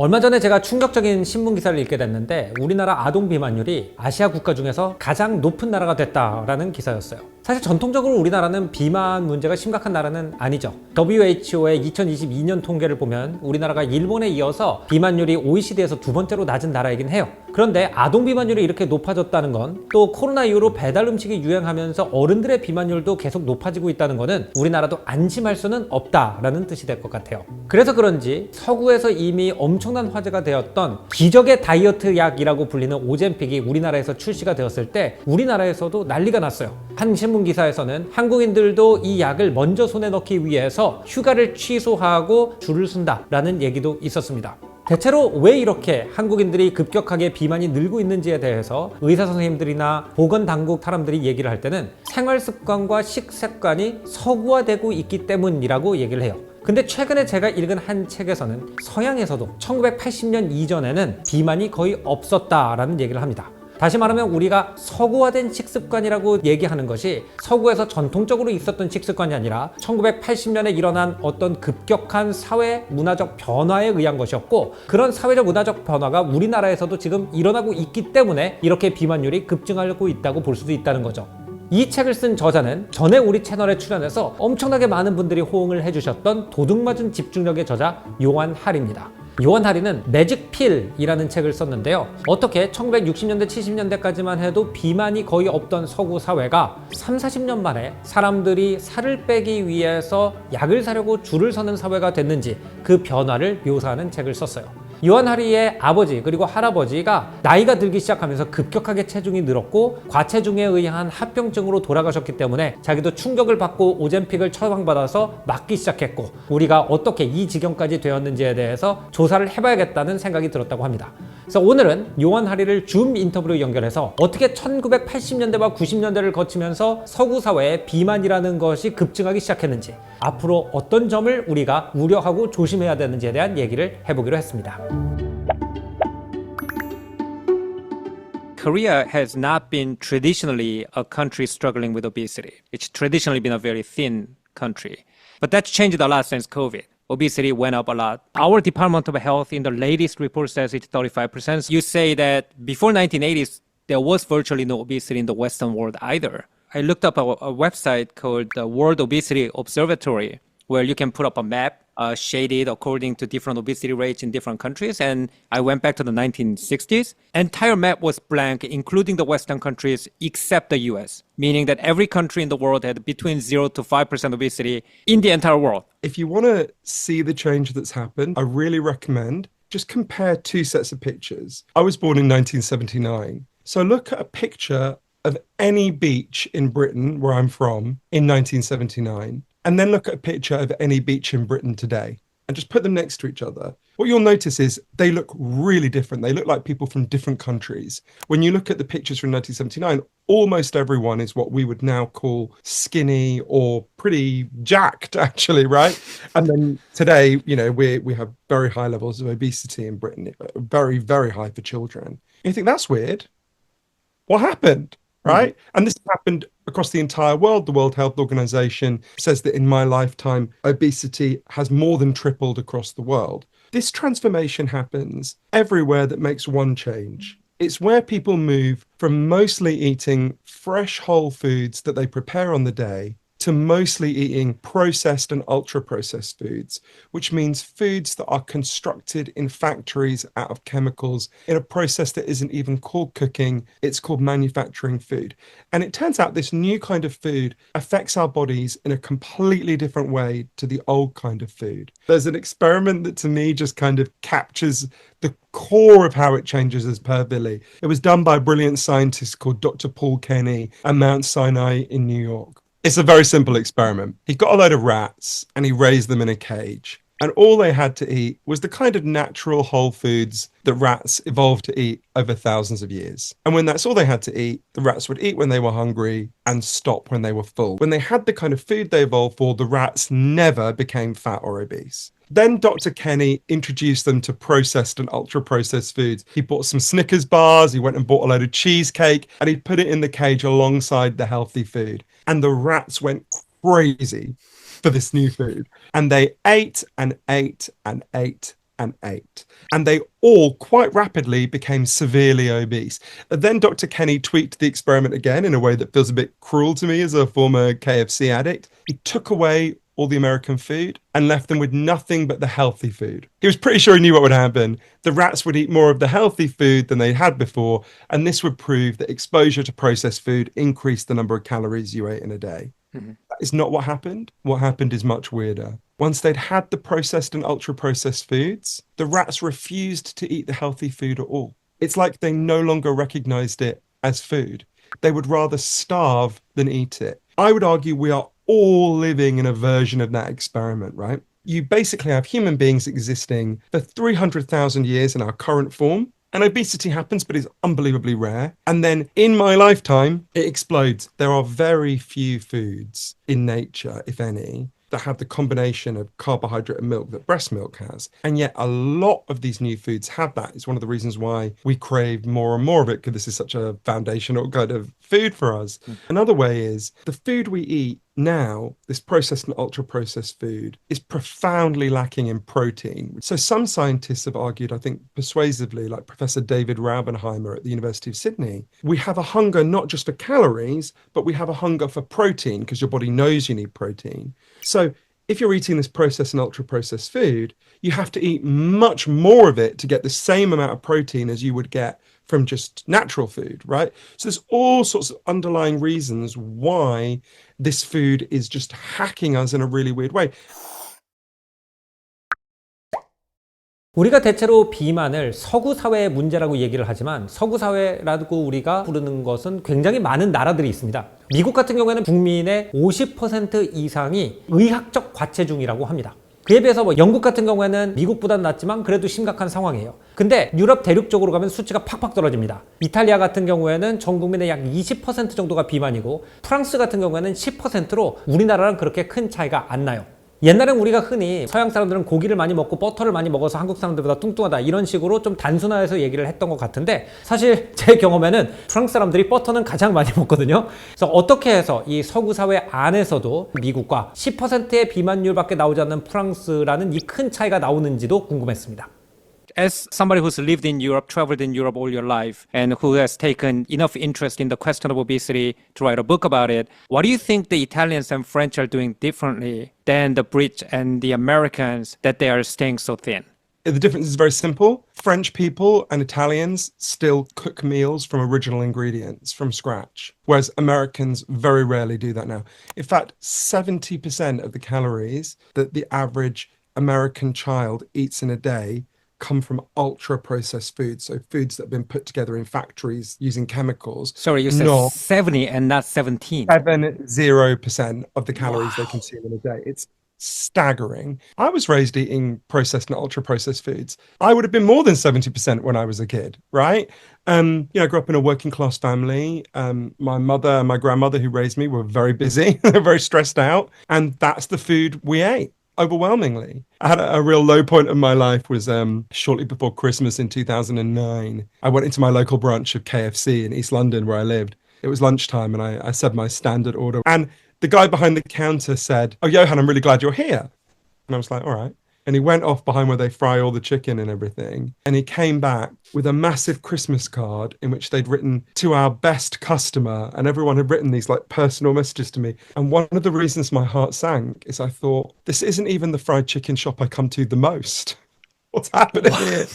얼마 전에 제가 충격적인 신문 기사를 읽게 됐는데 우리나라 아동 비만율이 아시아 국가 중에서 가장 높은 나라가 됐다라는 기사였어요. 사실 전통적으로 우리나라는 비만 문제가 심각한 나라는 아니죠. WHO의 2022년 통계를 보면 우리나라가 일본에 이어서 비만율이 OECD에서 두 번째로 낮은 나라이긴 해요. 그런데 아동 비만율이 이렇게 높아졌다는 건 또 코로나 이후로 배달 음식이 유행하면서 어른들의 비만율도 계속 높아지고 있다는 거는 우리나라도 안심할 수는 없다라는 뜻이 될 것 같아요. 그래서 그런지 서구에서 이미 엄청난 화제가 되었던 기적의 다이어트 약이라고 불리는 오젬픽이 우리나라에서 출시가 되었을 때 우리나라에서도 난리가 났어요. 한 신문 기사에서는 한국인들도 이 약을 먼저 손에 넣기 위해서 휴가를 취소하고 줄을 쓴다라는 얘기도 있었습니다. 대체로 왜 이렇게 한국인들이 급격하게 비만이 늘고 있는지에 대해서 의사 선생님들이나 보건당국 사람들이 얘기를 할 때는 생활습관과 식습관이 서구화되고 있기 때문이라고 얘기를 해요. 근데 최근에 제가 읽은 한 책에서는 서양에서도 1980년 이전에는 비만이 거의 없었다라는 얘기를 합니다. 다시 말하면 우리가 서구화된 식습관이라고 얘기하는 것이 서구에서 전통적으로 있었던 식습관이 아니라 1980년에 일어난 어떤 급격한 사회 문화적 변화에 의한 것이었고, 그런 사회적 문화적 변화가 우리나라에서도 지금 일어나고 있기 때문에 이렇게 비만율이 급증하고 있다고 볼 수도 있다는 거죠. 이 책을 쓴 저자는 전에 우리 채널에 출연해서 엄청나게 많은 분들이 호응을 해주셨던 도둑맞은 집중력의 저자 요한하리입니다. 요한하리는 매직필이라는 책을 썼는데요. 어떻게 1960년대, 70년대까지만 해도 비만이 거의 없던 서구 사회가 3, 40년 만에 사람들이 살을 빼기 위해서 약을 사려고 줄을 서는 사회가 됐는지 그 변화를 묘사하는 책을 썼어요. 요한하리의 아버지 그리고 할아버지가 나이가 들기 시작하면서 급격하게 체중이 늘었고 과체중에 의한 합병증으로 돌아가셨기 때문에 자기도 충격을 받고 오젬픽을 처방받아서 맞기 시작했고, 우리가 어떻게 이 지경까지 되었는지에 대해서 조사를 해봐야겠다는 생각이 들었다고 합니다. 그래서 오늘은 요한하리를 줌 인터뷰로 연결해서 어떻게 1980년대와 90년대를 거치면서 서구 사회에 비만이라는 것이 급증하기 시작했는지, 앞으로 어떤 점을 우리가 우려하고 조심해야 되는지에 대한 얘기를 해보기로 했습니다. Korea has not been traditionally a country struggling with obesity. It's traditionally been a very thin country. But that's changed a lot since COVID. Obesity went up a lot. Our Department of Health in the latest report says it's 35%. You say that before 1980s, there was virtually no obesity in the Western world either. I looked up a website called the World Obesity Observatory, where you can put up a map shaded according to different obesity rates in different countries. And I went back to the 1960s. Entire map was blank, including the Western countries, except the US, meaning that every country in the world had between 0 to 5% obesity in the entire world. If you want to see the change that's happened, I really recommend just compare two sets of pictures. I was born in 1979. So look at a picture of any beach in Britain, where I'm from, in 1979. And then look at a picture of any beach in Britain today and just put them next to each other. What you'll notice is they look really different. They look like people from different countries. When you look at the pictures from 1979, almost everyone is what we would now call skinny or pretty jacked, actually, right? And then today, you know, we have very high levels of obesity in Britain, very, very high for children. And you think, that's weird. What happened? Right? And this happened across the entire world. The World Health Organization says that in my lifetime, obesity has more than tripled across the world. This transformation happens everywhere that makes one change. It's where people move from mostly eating fresh whole foods that they prepare on the day to mostly eating processed and ultra-processed foods, which means foods that are constructed in factories out of chemicals in a process that isn't even called cooking, it's called manufacturing food. And it turns out this new kind of food affects our bodies in a completely different way to the old kind of food. There's an experiment that to me just kind of captures the core of how it changes us perfectly. It was done by a brilliant scientist called Dr. Paul Kenny at Mount Sinai in New York. It's a very simple experiment. He got a load of rats and he raised them in a cage. And all they had to eat was the kind of natural whole foods that rats evolved to eat over thousands of years. And when that's all they had to eat, the rats would eat when they were hungry and stop when they were full. When they had the kind of food they evolved for, the rats never became fat or obese. Then Dr. Kenny introduced them to processed and ultra-processed foods. He bought some Snickers bars, he went and bought a load of cheesecake, and he put it in the cage alongside the healthy food. And the rats went crazy for this new food. And they ate and ate and ate and 8. And they all quite rapidly became severely obese. Then Dr. Kenny tweaked the experiment again in a way that feels a bit cruel to me as a former KFC addict. He took away all the American food and left them with nothing but the healthy food. He was pretty sure he knew what would happen. The rats would eat more of the healthy food than they had before, and this would prove that exposure to processed food increased the number of calories you ate in a day. That is not what happened. What happened is much weirder. Once they'd had the processed and ultra-processed foods, the rats refused to eat the healthy food at all. It's like they no longer recognized it as food. They would rather starve than eat it. I would argue we are all living in a version of that experiment, right? You basically have human beings existing for 300,000 years in our current form, and obesity happens, but it's unbelievably rare. And then in my lifetime, it explodes. There are very few foods in nature, if any, that have the combination of carbohydrate and milk that breast milk has. And yet a lot of these new foods have that. It's one of the reasons why we crave more and more of it, because this is such a foundational kind of food for us. Another way is the food we eat now, this processed and ultra processed food, is profoundly lacking in protein. So some scientists have argued, I think persuasively, like Professor David Raubenheimer at the University of Sydney, we have a hunger not just for calories, but we have a hunger for protein because your body knows you need protein. So if you're eating this processed and ultra processed food, you have to eat much more of it to get the same amount of protein as you would get from just natural food, right? So there's all sorts of underlying reasons why this food is just hacking us in a really weird way. 우리가 대체로 비만을 서구 사회의 문제라고 얘기를 하지만 서구 사회라고 우리가 부르는 것은 굉장히 많은 나라들이 있습니다. 미국 같은 경우에는 국민의 50% 이상이 의학적 과체중이라고 합니다. 그에 비해서 영국 같은 경우에는 미국보다는 낫지만 그래도 심각한 상황이에요. 근데 유럽 대륙 쪽으로 가면 수치가 팍팍 떨어집니다. 이탈리아 같은 경우에는 전 국민의 약 20% 정도가 비만이고 프랑스 같은 경우에는 10%로 우리나라랑 그렇게 큰 차이가 안 나요. 옛날엔 우리가 흔히 서양 사람들은 고기를 많이 먹고 버터를 많이 먹어서 한국 사람들보다 뚱뚱하다 이런 식으로 좀 단순화해서 얘기를 했던 것 같은데 사실 제 경험에는 프랑스 사람들이 버터는 가장 많이 먹거든요. 그래서 어떻게 해서 이 서구 사회 안에서도 미국과 10%의 비만율밖에 나오지 않는 프랑스라는 이 큰 차이가 나오는지도 궁금했습니다. As somebody who's lived in Europe, traveled in Europe all your life, and who has taken enough interest in the question of obesity to write a book about it, what do you think the Italians and French are doing differently than the Brits and the Americans that they are staying so thin? The difference is very simple. French people and Italians still cook meals from original ingredients from scratch, whereas Americans very rarely do that now. In fact, 70% of the calories that the average American child eats in a day come from ultra-processed foods, so foods that have been put together in factories using chemicals. Sorry, you said 70 and not 17. 70% of the calories they consume in a day. It's staggering. I was raised eating processed and ultra-processed foods. I would have been more than 70% when I was a kid, right? I grew up in a working class family. My mother and my grandmother who raised me were very busy, very stressed out, and that's the food we ate. Overwhelmingly. I had a real low point of my life was shortly before Christmas in 2009. I went into my local branch of KFC in East London where I lived. It was lunchtime and I said my standard order. And the guy behind the counter said, "Oh, Johan, I'm really glad you're here." And I was like, all right. And he went off behind where they fry all the chicken and everything. And he came back with a massive Christmas card in which they'd written to our best customer. And everyone had written these like personal messages to me. And one of the reasons my heart sank is I thought, this isn't even the fried chicken shop I come to the most. What's happening here?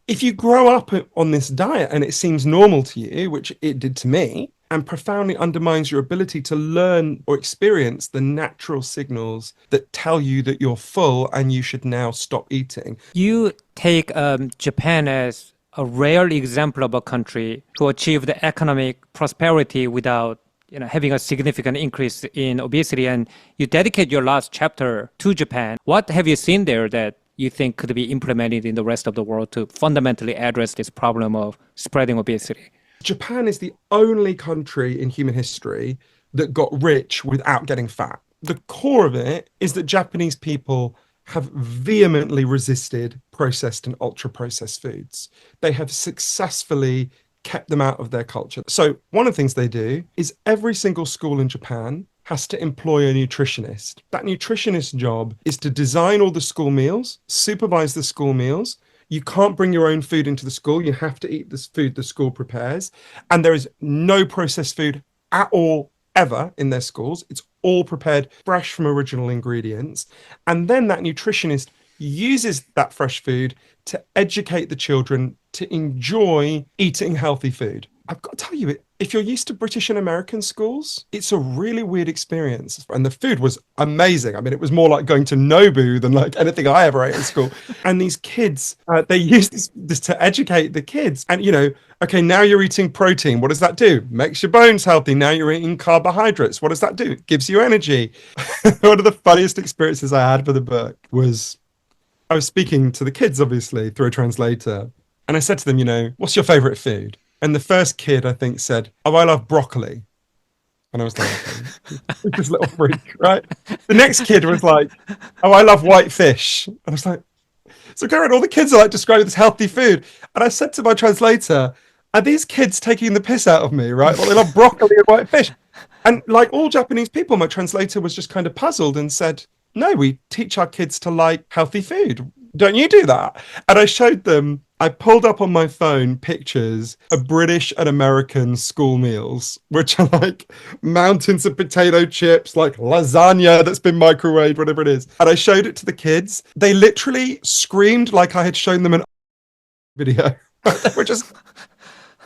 If you grow up on this diet and it seems normal to you, which it did to me, and profoundly undermines your ability to learn or experience the natural signals that tell you that you're full and you should now stop eating. You take Japan as a rare example of a country who achieved the economic prosperity without having a significant increase in obesity, and you dedicate your last chapter to Japan. What have you seen there that you think could be implemented in the rest of the world to fundamentally address this problem of spreading obesity? Japan is the only country in human history that got rich without getting fat. The core of it is that Japanese people have vehemently resisted processed and ultra-processed foods. They have successfully kept them out of their culture. So one of the things they do is every single school in Japan has to employ a nutritionist. That nutritionist's job is to design all the school meals, supervise the school meals. You can't bring your own food into the school. You have to eat this food the school prepares. And there is no processed food at all, ever, in their schools. It's all prepared fresh from original ingredients. And then that nutritionist uses that fresh food to educate the children to enjoy eating healthy food. I've got to tell you, if you're used to British and American schools, it's a really weird experience. And the food was amazing. I mean, it was more like going to Nobu than like anything I ever ate in school. And these kids, they use this to educate the kids. And, you know, okay, now you're eating protein. What does that do? Makes your bones healthy. Now you're eating carbohydrates. What does that do? It gives you energy. One of the funniest experiences I had for the book was I was speaking to the kids, obviously, through a translator. And I said to them, you know, what's your favorite food? And the first kid, I think, said, oh, I love broccoli. And I was like, okay, this little freak, right? The next kid was like, oh, I love white fish. And I was like, so Karen, all the kids are like describing this healthy food. And I said to my translator, are these kids taking the piss out of me, right? Well, they love broccoli and white fish. And like all Japanese people, my translator was just kind of puzzled and said, no, we teach our kids to like healthy food. Don't you do that? And I showed them, I pulled up on my phone pictures of British and American school meals, which are like mountains of potato chips, like lasagna that's been microwaved, whatever it is. And I showed it to the kids. They literally screamed like I had shown them an video, which is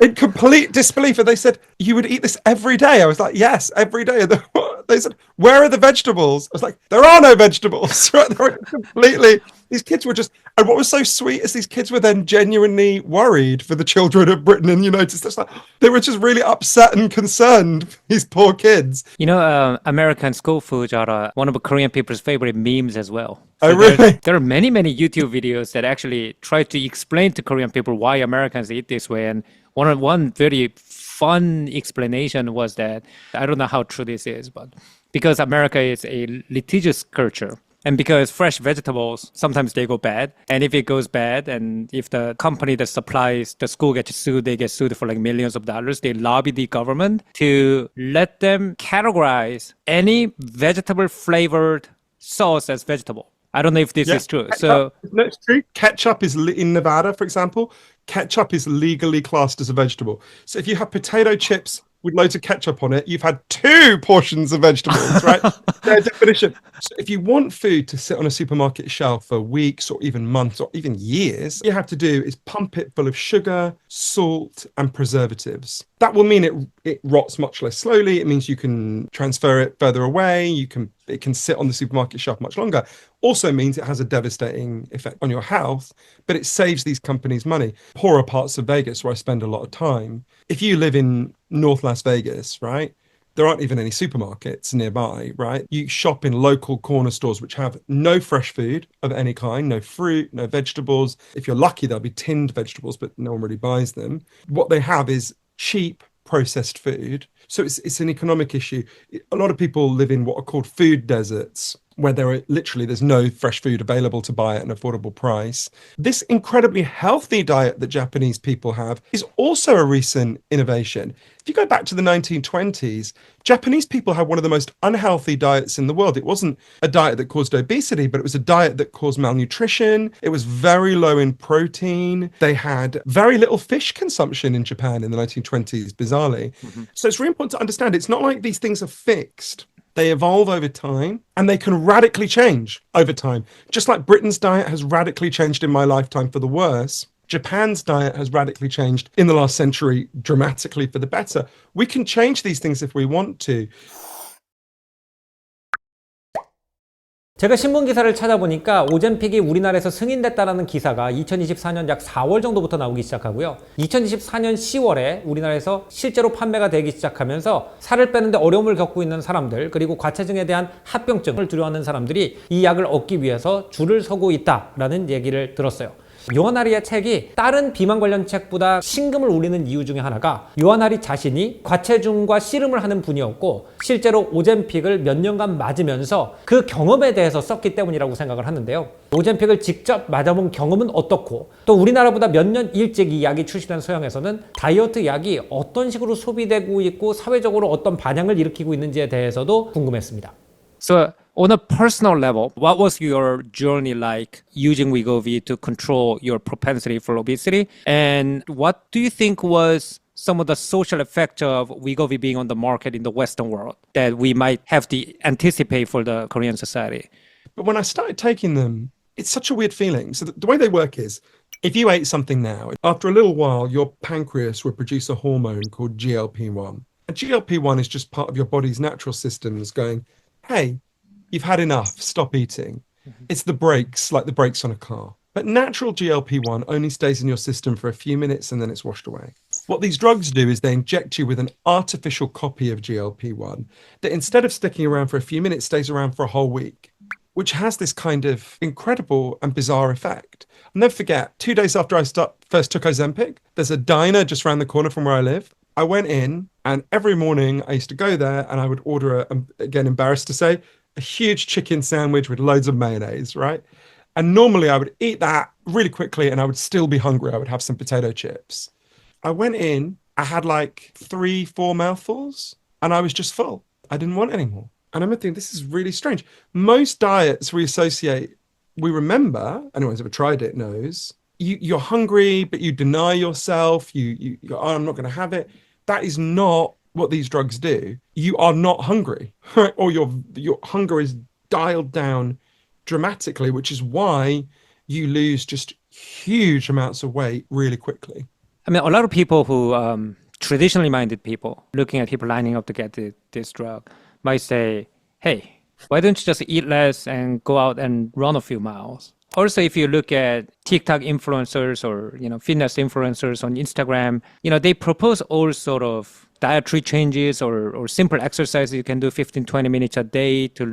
in complete disbelief. And they said, you would eat this every day? I was like, yes, every day. And they said, where are the vegetables? I was like, there are no vegetables. Right? They were completely, these kids were just, and what was so sweet is these kids were then genuinely worried for the children of Britain. And you noticed that's like, they were just really upset and concerned, these poor kids. You know, American school foods are one of Korean people's favorite memes as well. So oh, really? There are many, many YouTube videos that actually try to explain to Korean people why Americans eat this way. And one very fun explanation was that, I don't know how true this is, but because America is a litigious culture, and because fresh vegetables, sometimes they go bad. And if it goes bad, and if the company that supplies the school gets sued, they get sued for like millions of dollars, they lobby the government to let them categorize any vegetable flavored sauce as vegetable. I don't know if this is true. So no, it's true. Ketchup is in Nevada, for example. Ketchup is legally classed as a vegetable. So if you have potato chips with loads of ketchup on it, you've had 2 portions of vegetables, right? Their definition. So if you want food to sit on a supermarket shelf for weeks or even months or even years, what you have to do is pump it full of sugar, salt, and preservatives. That will mean it rots much less slowly. It means you can transfer it further away. It can sit on the supermarket shelf much longer. Also means it has a devastating effect on your health, but it saves these companies money. Poorer parts of Vegas, where I spend a lot of time, if you live in North Las Vegas, right, there aren't even any supermarkets nearby, right? You shop in local corner stores which have no fresh food of any kind, no fruit, no vegetables. If you're lucky, there'll be tinned vegetables, but no one really buys them. What they have is cheap processed food. So it's an economic issue. A lot of people live in what are called food deserts, where there's no fresh food available to buy at an affordable price. This incredibly healthy diet that Japanese people have is also a recent innovation. If you go back to the 1920s, Japanese people had one of the most unhealthy diets in the world. It wasn't a diet that caused obesity, but it was a diet that caused malnutrition. It was very low in protein. They had very little fish consumption in Japan in the 1920s, bizarrely. Mm-hmm. So it's really important to understand it's not like these things are fixed. They evolve over time and they can radically change over time. Just like Britain's diet has radically changed in my lifetime for the worse, Japan's diet has radically changed in the last century dramatically for the better. We can change these things if we want to. 제가 신문 기사를 찾아보니까 오젬픽이 우리나라에서 승인됐다라는 기사가 2024년 약 4월 정도부터 나오기 시작하고요. 2024년 10월에 우리나라에서 실제로 판매가 되기 시작하면서 살을 빼는데 어려움을 겪고 있는 사람들, 그리고 과체중에 대한 합병증을 두려워하는 사람들이 이 약을 얻기 위해서 줄을 서고 있다라는 얘기를 들었어요. 요한하리의 책이 다른 비만 관련 책보다 신금을 울리는 이유 중에 하나가 요한하리 자신이 과체중과 씨름을 하는 분이었고 실제로 오젬픽을 몇 년간 맞으면서 그 경험에 대해서 썼기 때문이라고 생각을 하는데요. 오젬픽을 직접 맞아본 경험은 어떻고 또 우리나라보다 몇 년 일찍 이 약이 출시된 서양에서는 다이어트 약이 어떤 식으로 소비되고 있고 사회적으로 어떤 반향을 일으키고 있는지에 대해서도 궁금했습니다. So, on a personal level, what was your journey like using Wegovy to control your propensity for obesity? And what do you think was some of the social effects of Wegovy being on the market in the Western world that we might have to anticipate for the Korean society? But when I started taking them, it's such a weird feeling. So the way they work is, if you ate something now, after a little while, your pancreas will produce a hormone called GLP-1. And GLP-1 is just part of your body's natural systems going, hey, you've had enough, stop eating. It's the brakes, like the brakes on a car. But natural GLP-1 only stays in your system for a few minutes and then it's washed away. What these drugs do is they inject you with an artificial copy of GLP-1 that instead of sticking around for a few minutes, stays around for a whole week, which has this kind of incredible and bizarre effect. I'll never forget, 2 days after I first took Ozempic, there's a diner just around the corner from where I live. I went in and every morning I used to go there and I would order, again, embarrassed to say, a huge chicken sandwich with loads of mayonnaise, right? And normally I would eat that really quickly and I would still be hungry. I would have some potato chips. I went in, I had like 3-4 mouthfuls and I was just full. I didn't want any more. And I'm thinking, this is really strange. Most diets we remember, anyone who's ever tried it knows, you're hungry, but you deny yourself. You go, oh, I'm not going to have it. That is not what these drugs do. You are not hungry, right? Or your hunger is dialed down dramatically, which is why you lose just huge amounts of weight really quickly. I mean, a lot of people who traditionally minded people looking at people lining up to get this drug might say, hey, why don't you just eat less and go out and run a few miles? Also, if you look at TikTok influencers or, fitness influencers on Instagram, they propose all sort of dietary changes or simple exercises you can do 15-20 minutes a day to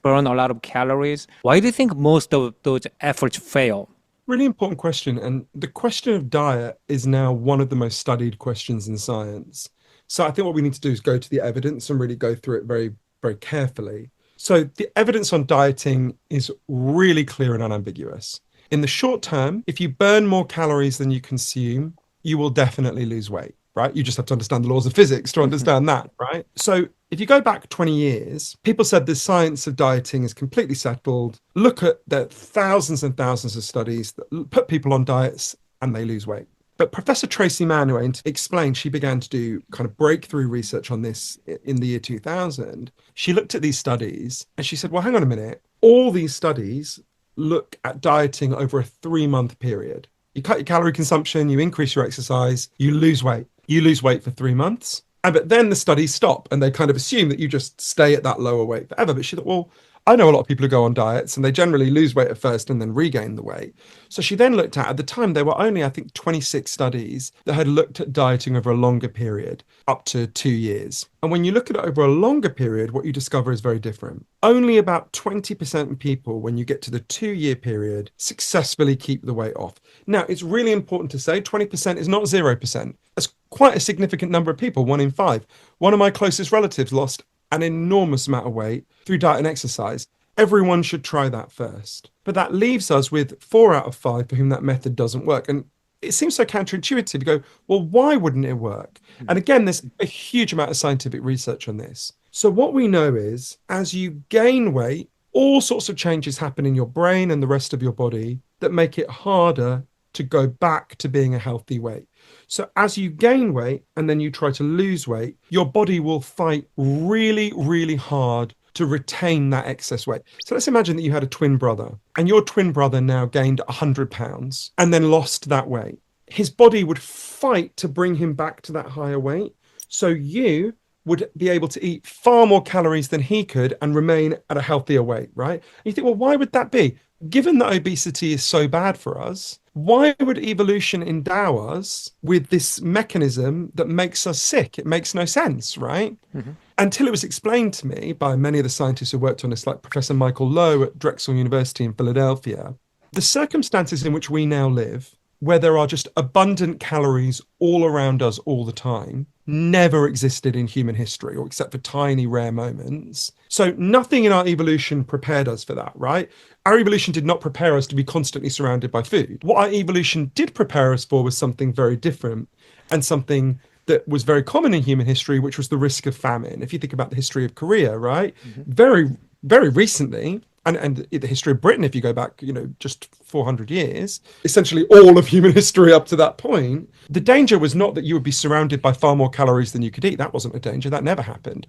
burn a lot of calories. Why do you think most of those efforts fail? Really important question. And the question of diet is now one of the most studied questions in science. So I think what we need to do is go to the evidence and really go through it very, very carefully. So the evidence on dieting is really clear and unambiguous. In the short term, if you burn more calories than you consume, you will definitely lose weight, right? You just have to understand the laws of physics to understand that, right? So if you go back 20 years, people said the science of dieting is completely settled. Look at the thousands and thousands of studies that put people on diets and they lose weight. But Professor Tracy Mann, who I explained, she began to do kind of breakthrough research on this in the year 2000. She looked at these studies and she said, well, hang on a minute. All these studies look at dieting over a 3-month period. You cut your calorie consumption, you increase your exercise, you lose weight. You lose weight for 3 months. But then the studies stop and they kind of assume that you just stay at that lower weight forever. But she thought, well, I know a lot of people who go on diets and they generally lose weight at first and then regain the weight. So she then looked at the time, there were only, I think, 26 studies that had looked at dieting over a longer period, up to 2 years. And when you look at it over a longer period, what you discover is very different. Only about 20% of people, when you get to the 2-year period, successfully keep the weight off. Now, it's really important to say 20% is not 0%. That's quite a significant number of people, 1 in 5. One of my closest relatives lost an enormous amount of weight through diet and exercise. Everyone should try that first. But that leaves us with 4 out of 5 for whom that method doesn't work. And it seems so counterintuitive. You go, well, why wouldn't it work? And again, there's a huge amount of scientific research on this. So what we know is as you gain weight, all sorts of changes happen in your brain and the rest of your body that make it harder to go back to being a healthy weight. So as you gain weight and then you try to lose weight, your body will fight really, really hard to retain that excess weight. So let's imagine that you had a twin brother and your twin brother now gained 100 pounds and then lost that weight. His body would fight to bring him back to that higher weight. So you would be able to eat far more calories than he could and remain at a healthier weight, right? And you think, well, why would that be? Given that obesity is so bad for us, why would evolution endow us with this mechanism that makes us sick? It makes no sense, right? Mm-hmm. Until it was explained to me by many of the scientists who worked on this, like Professor Michael Lowe at Drexel University in Philadelphia. The circumstances in which we now live, where there are just abundant calories all around us all the time, never existed in human history, or except for tiny rare moments. So nothing in our evolution prepared us for that, right? Our evolution did not prepare us to be constantly surrounded by food. What our evolution did prepare us for was something very different, and something that was very common in human history, which was the risk of famine. If you think about the history of Korea, right? Very, very recently, and the history of Britain, if you go back, just 400 years, essentially all of human history up to that point, the danger was not that you would be surrounded by far more calories than you could eat. That wasn't a danger. That never happened.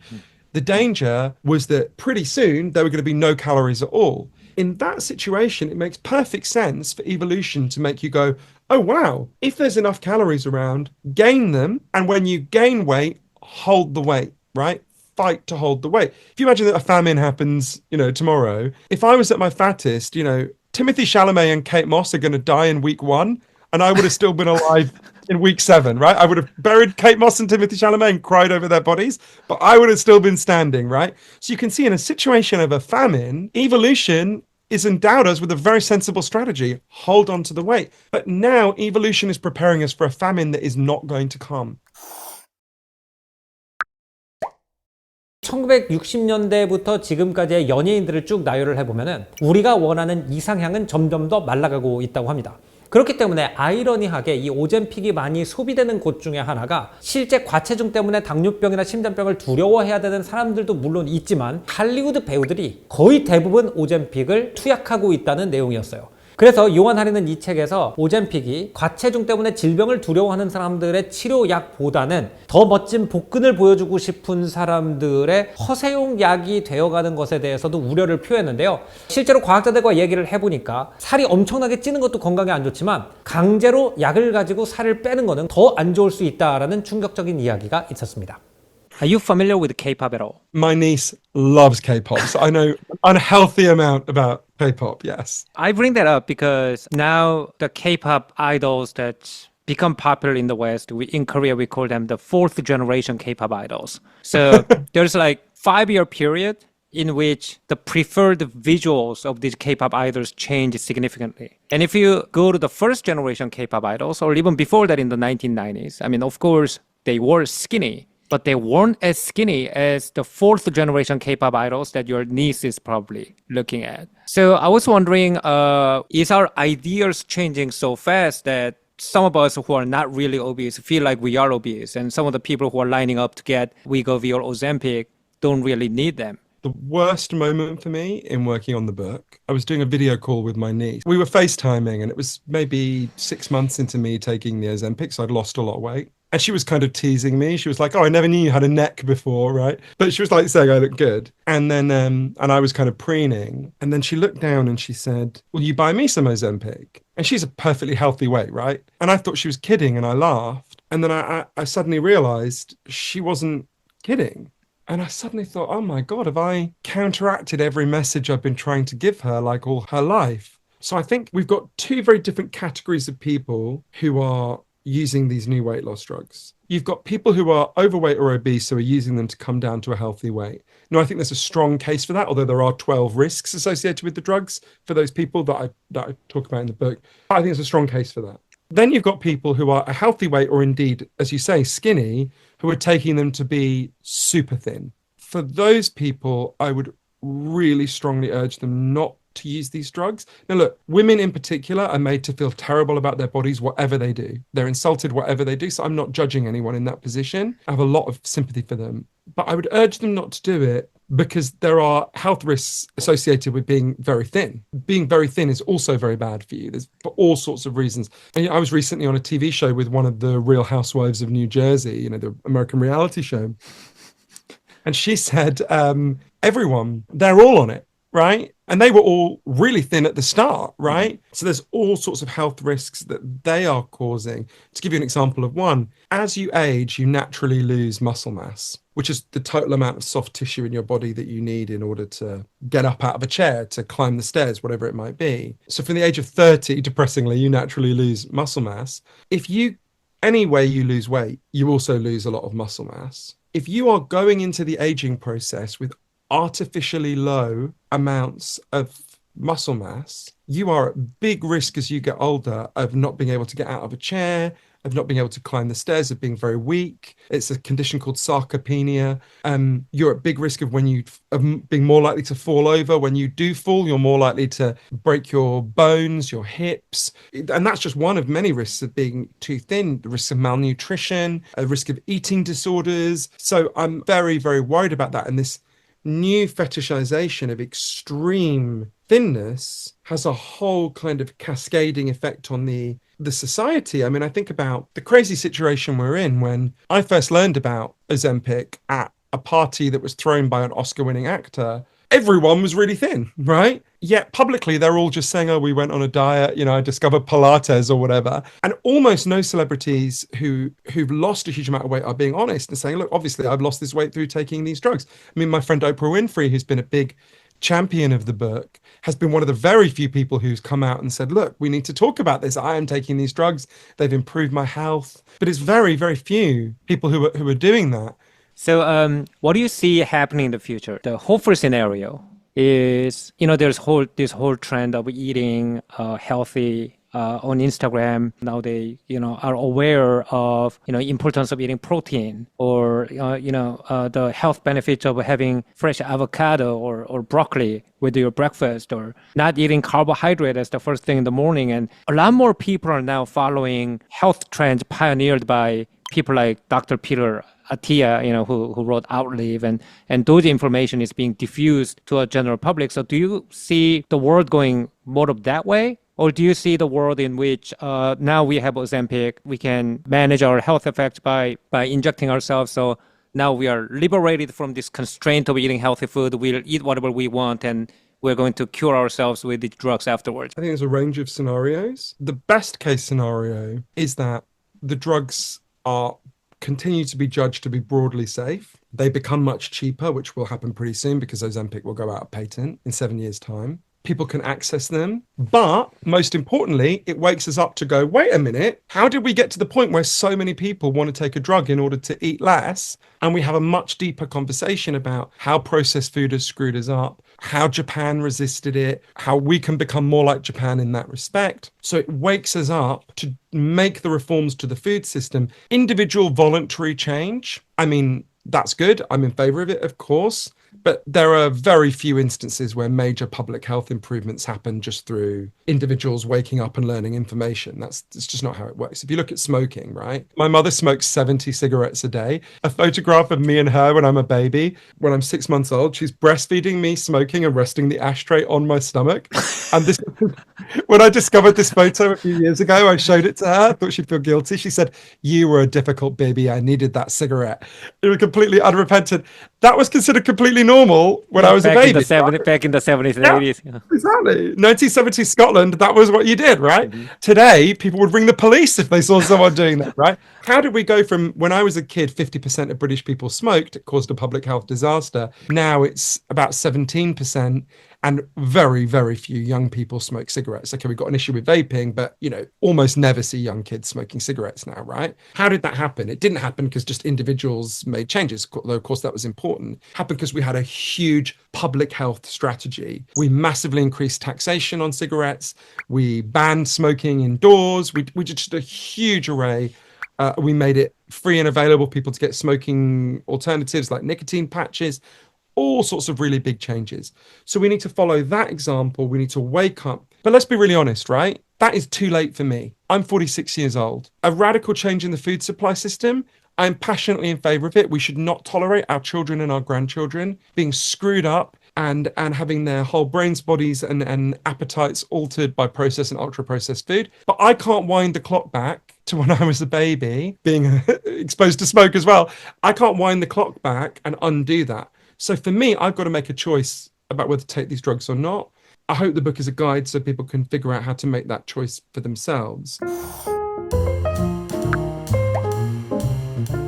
The danger was that pretty soon there were going to be no calories at all. In that situation, it makes perfect sense for evolution to make you go, oh, wow, if there's enough calories around, gain them. And when you gain weight, hold the weight, right? Fight to hold the weight. If you imagine that a famine happens, tomorrow, if I was at my fattest, Timothy Chalamet and Kate Moss are going to die in week 1, and I would have still been alive in week 7, right? I would have buried Kate Moss and Timothy Chalamet and cried over their bodies, but I would have still been standing, right? So you can see in a situation of a famine, evolution is endowed us with a very sensible strategy. Hold on to the weight. But now evolution is preparing us for a famine that is not going to come. 1960년대부터 지금까지의 연예인들을 쭉 나열을 해보면은 우리가 원하는 이상향은 점점 더 말라가고 있다고 합니다. 그렇기 때문에 아이러니하게 이 오젬픽이 많이 소비되는 곳 중에 하나가 실제 과체중 때문에 당뇨병이나 심장병을 두려워해야 되는 사람들도 물론 있지만 할리우드 배우들이 거의 대부분 오젬픽을 투약하고 있다는 내용이었어요. 그래서 요한하리는 이 책에서 오젬픽이 과체중 때문에 질병을 두려워하는 사람들의 치료약보다는 더 멋진 복근을 보여주고 싶은 사람들의 허세용 약이 되어가는 것에 대해서도 우려를 표했는데요. 실제로 과학자들과 얘기를 해보니까 살이 엄청나게 찌는 것도 건강에 안 좋지만 강제로 약을 가지고 살을 빼는 것은 더 안 좋을 수 있다라는 충격적인 이야기가 있었습니다. Are you familiar with K-pop at all? My niece loves K-pop, so I know an unhealthy amount about K-pop, yes. I bring that up because now the K-pop idols that become popular in the West, in Korea we call them the fourth generation K-pop idols. So there's like 5-year period in which the preferred visuals of these K-pop idols change significantly. And if you go to the first generation K-pop idols, or even before that in the 1990s, I mean, of course, they were skinny, but they weren't as skinny as the fourth generation K-pop idols that your niece is probably looking at. So I was wondering, is our ideas changing so fast that some of us who are not really obese feel like we are obese, and some of the people who are lining up to get Wegovy or Ozempic don't really need them? The worst moment for me in working on the book, I was doing a video call with my niece. We were FaceTiming, and it was maybe 6 months into me taking the Ozempic, so I'd lost a lot of weight. And she was kind of teasing me. She was like, oh, I never knew you had a neck before, right? But she was like saying I look good. And then, and I was kind of preening. And then she looked down and she said, will you buy me some Ozempic? And she's a perfectly healthy weight, right? And I thought she was kidding, and I laughed. And then I suddenly realized she wasn't kidding. And I suddenly thought, oh my God, have I counteracted every message I've been trying to give her like all her life? So I think we've got two very different categories of people who are using these new weight loss drugs. You've got people who are overweight or obese who are using them to come down to a healthy weight. Now, I think there's a strong case for that, although there are 12 risks associated with the drugs for those people that I talk about in the book. I think there's a strong case for that. Then you've got people who are a healthy weight, or indeed, as you say, skinny, who are taking them to be super thin. For those people, I would really strongly urge them not to use these drugs. Now, look, women in particular are made to feel terrible about their bodies, whatever they do. They're insulted, whatever they do. So I'm not judging anyone in that position. I have a lot of sympathy for them. But I would urge them not to do it because there are health risks associated with being very thin. Being very thin is also very bad for you. There's for all sorts of reasons. And I was recently on a TV show with one of the Real Housewives of New Jersey, the American reality show. And she said, everyone, they're all on it, right? And they were all really thin at the start, right? So there's all sorts of health risks that they are causing. To give you an example of one, as you age, you naturally lose muscle mass, which is the total amount of soft tissue in your body that you need in order to get up out of a chair, to climb the stairs, whatever it might be. So from the age of 30, depressingly, you naturally lose muscle mass. Any way you lose weight, you also lose a lot of muscle mass. If you are going into the aging process with artificially low amounts of muscle mass, you are at big risk as you get older of not being able to get out of a chair, of not being able to climb the stairs, of being very weak. It's a condition called sarcopenia. You're at big risk of being more likely to fall over. When you do fall, you're more likely to break your bones, your hips. And that's just one of many risks of being too thin, the risk of malnutrition, a risk of eating disorders. So I'm very, very worried about that. And this new fetishization of extreme thinness has a whole kind of cascading effect on the society. I mean, I think about the crazy situation we're in when I first learned about Ozempic at a party that was thrown by an Oscar-winning actor. Everyone was really thin, right? Yet publicly, they're all just saying, oh, we went on a diet, you know, I discovered Pilates or whatever. And almost no celebrities who've lost a huge amount of weight are being honest and saying, look, obviously, I've lost this weight through taking these drugs. I mean, my friend Oprah Winfrey, who's been a big champion of the book, has been one of the very few people who's come out and said, look, we need to talk about this. I am taking these drugs. They've improved my health. But it's very, very few people who are doing that. So what do you see happening in the future? The hopeful scenario is, you know, there's this whole trend of eating healthy on Instagram. Now they, you know, are aware of, you know, importance of eating protein or, the health benefits of having fresh avocado or broccoli with your breakfast or not eating carbohydrate as the first thing in the morning. And a lot more people are now following health trends pioneered by people like Dr. Peter Attia, you know, who wrote Outlive, and those information is being diffused to a general public. So do you see the world going more of that way? Or do you see the world in which now we have Ozempic, we can manage our health effects by injecting ourselves, so now we are liberated from this constraint of eating healthy food, we'll eat whatever we want, and we're going to cure ourselves with the drugs afterwards? I think there's a range of scenarios. The best case scenario is that the drugs continue to be judged to be broadly safe. They become much cheaper, which will happen pretty soon because Ozempic will go out of patent in 7 years' time. People can access them. But most importantly, it wakes us up to go, wait a minute, how did we get to the point where so many people want to take a drug in order to eat less? And we have a much deeper conversation about how processed food has screwed us up, how Japan resisted it, how we can become more like Japan in that respect. So it wakes us up to make the reforms to the food system. Individual voluntary change, I mean, that's good. I'm in favor of it, of course. But there are very few instances where major public health improvements happen just through individuals waking up and learning information. It's just not how it works. If you look at smoking, right? My mother smokes 70 cigarettes a day. A photograph of me and her when I'm a baby, when I'm 6 months old, she's breastfeeding me, smoking and resting the ashtray on my stomach. And this, when I discovered this photo a few years ago, I showed it to her. I thought she'd feel guilty. She said, "You were a difficult baby. I needed that cigarette." It was completely unrepentant. That was considered completely normal when I was a baby. Back in the 70s and 80s. Yeah. Exactly. 1970s Scotland, that was what you did, right? Mm-hmm. Today, people would ring the police if they saw someone doing that, right? How did we go from, when I was a kid, 50% of British people smoked, it caused a public health disaster. Now it's about 17%. And very, very few young people smoke cigarettes. Okay, we've got an issue with vaping, but, you know, almost never see young kids smoking cigarettes now, right? How did that happen? It didn't happen because just individuals made changes, though, of course, that was important. It happened because we had a huge public health strategy. We massively increased taxation on cigarettes. We banned smoking indoors. We did just a huge array. We made it free and available for people to get smoking alternatives like nicotine patches. All sorts of really big changes. So we need to follow that example. We need to wake up. But let's be really honest, right? That is too late for me. I'm 46 years old. A radical change in the food supply system, I'm passionately in favor of it. We should not tolerate our children and our grandchildren being screwed up and having their whole brains, bodies, and appetites altered by processed and ultra-processed food. But I can't wind the clock back to when I was a baby, being exposed to smoke as well. I can't wind the clock back and undo that. So for me, I've got to make a choice about whether to take these drugs or not. I hope the book is a guide so people can figure out how to make that choice for themselves.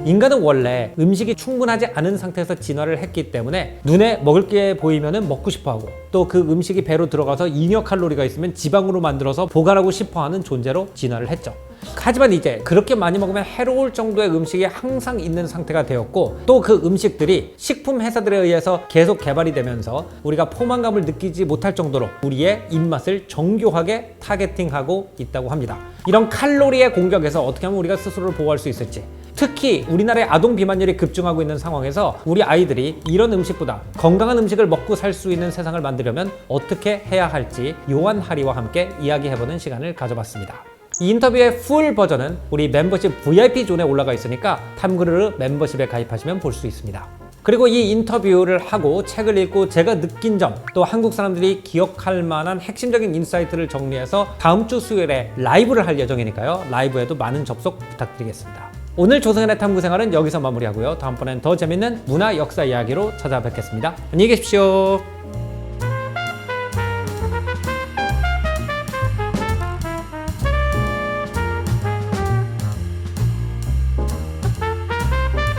인간은 원래 음식이 충분하지 않은 상태에서 진화를 했기 때문에 눈에 먹을 게 보이면 먹고 싶어하고 또 그 음식이 배로 들어가서 잉여 칼로리가 있으면 지방으로 만들어서 보관하고 싶어하는 존재로 진화를 했죠. 하지만 이제 그렇게 많이 먹으면 해로울 정도의 음식이 항상 있는 상태가 되었고, 또 그 음식들이 식품 회사들에 의해서 계속 개발이 되면서 우리가 포만감을 느끼지 못할 정도로 우리의 입맛을 정교하게 타겟팅하고 있다고 합니다. 이런 칼로리의 공격에서 어떻게 하면 우리가 스스로를 보호할 수 있을지, 특히 우리나라의 아동 비만율이 급증하고 있는 상황에서 우리 아이들이 이런 음식보다 건강한 음식을 먹고 살 수 있는 세상을 만들려면 어떻게 해야 할지 요한하리와 함께 이야기해보는 시간을 가져봤습니다. 이 인터뷰의 풀 버전은 우리 멤버십 VIP 존에 올라가 있으니까 탐구르르 멤버십에 가입하시면 볼 수 있습니다. 그리고 이 인터뷰를 하고 책을 읽고 제가 느낀 점, 또 한국 사람들이 기억할 만한 핵심적인 인사이트를 정리해서 다음 주 수요일에 라이브를 할 예정이니까요. 라이브에도 많은 접속 부탁드리겠습니다. 오늘 조승연의 탐구생활은 여기서 마무리하고요. 다음번엔 더 재밌는 문화 역사 이야기로 찾아뵙겠습니다. 안녕히 계십시오.